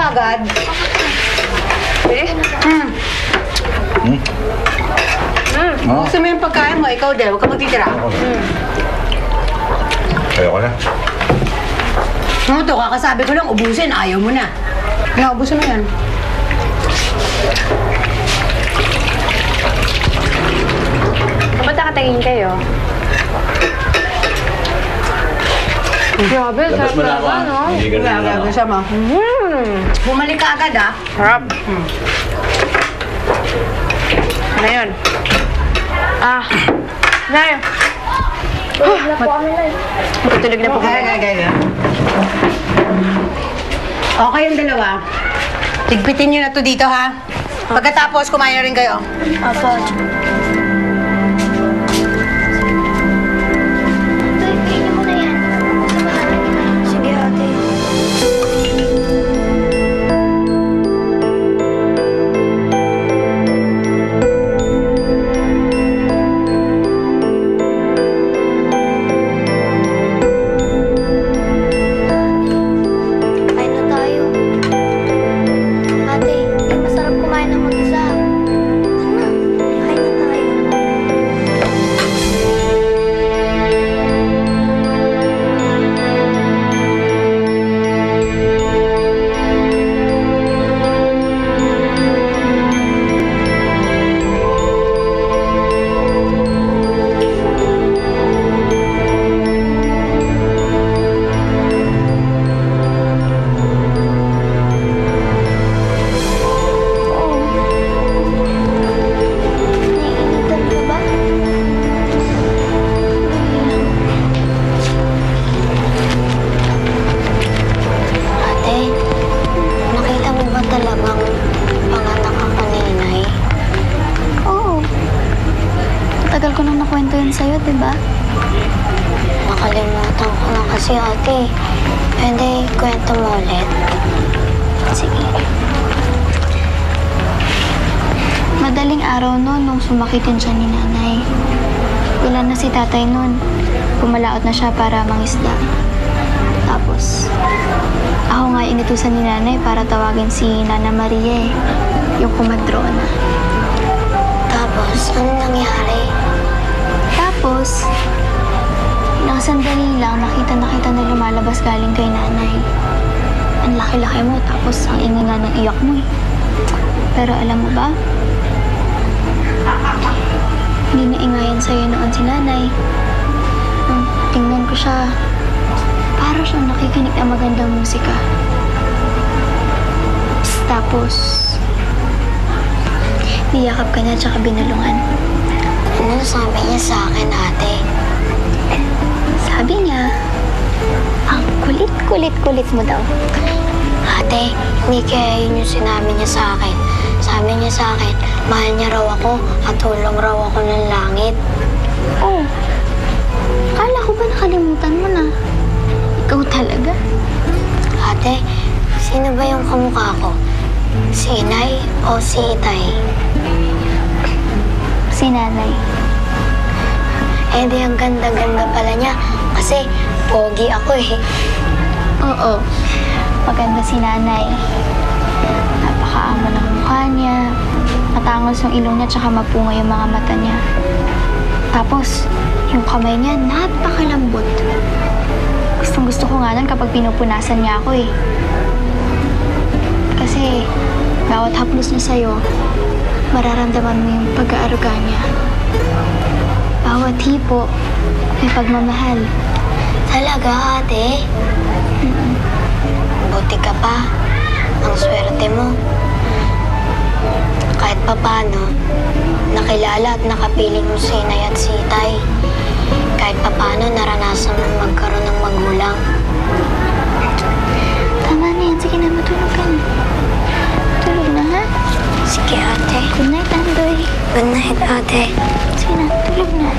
agad. Eh? Gusto mo yung pagkain mo, ikaw din. Huwag ka magtitira. Ayoko na. Ano to, kakasabi ko lang, ubusin. Ayaw mo na. Ano, ubusin mo yan. Ba't nakatingin kayo? Grabe, Labas sarap mo na ako, talaga, no? Hindi ganun na ako. Gusto mo. Bumalik ka agad, ah. Sarap. Ano yun? Nay! Tulog na po kami, Nay. Matutulog na po kami. Gaya. Okay yung dalawa. Tigpitin nyo na to dito, ha? Pagkatapos, kumain na rin kayo. Apo. Tingnan mo na yan. Sige, ate. Kain na tayo. Ate, masarap kumain ng mag-isa. Ano? Kain na tayo. Naiinitan ka ba? Ate, nakita mo ba talagang panganak ako ni Inay? Oo. Tagal ko nang nakwento yun sa'yo, di ba? Nakalimutan ko na kasi, ate. Pwede kwento mo ulit? Sige. Madaling araw noon nung sumakitin siya ni nanay. Wala na si tatay noon. Pumalaot na siya para mangisda. Tapos, ako nga inutusan ni nanay para tawagin si Nana Maria yung kumadrona. Tapos, ano nangyari? Tapos, ilang sandali lang nakita na lumalabas galing kay nanay. Ang laki-laki mo, tapos ang ingay nga ng iyak mo eh. Pero alam mo ba? Hindi naingayan sa'yo noon si nanay. Nung tingnan ko siya, para siyang nakikinig ng magandang musika. Tapos, niyakap ka niya tsaka binulungan. Ano sabi niya sa akin, ate? Sabi niya, ang kulit-kulit mo daw. Ate, hindi kaya yun yung sinabi niya sa akin. Sabi niya sa akin, mahal niya raw ako at tulong raw ako ng langit. Oh, akala ko ba nakalimutan mo na? Ikaw talaga? Ate, sino ba yung kamukha ko? Si Inay o si Itay? Si Nanay. Eh di ang ganda-ganda pala niya kasi pogi ako eh. Oo, maganda si Nanay. Napakaamo ng mukha niya, matangos yung ilong niya tsaka mapunga yung mga mata niya. Tapos, yung kamay niya napakalambot. Gustong-gusto ko nga nun kapag pinupunasan niya ako eh. Kasi, bawat haplos niya sa'yo, mararamdaman mo yung pag-aaruga niya. Bawat hipo, may pagmamahal. Talaga, ate? Buti ka pa. Ang swerte mo. Kahit papano, nakilala at nakapiling mo si Inay at si Itay. Kahit papano, naranasan mo magkaroon ng magulang. Tama na yan. Sige na, matulog ka na. Tulog na, ha? Sige, ate. Good night, Andoy. Good night, ate. Sige na, tulog na.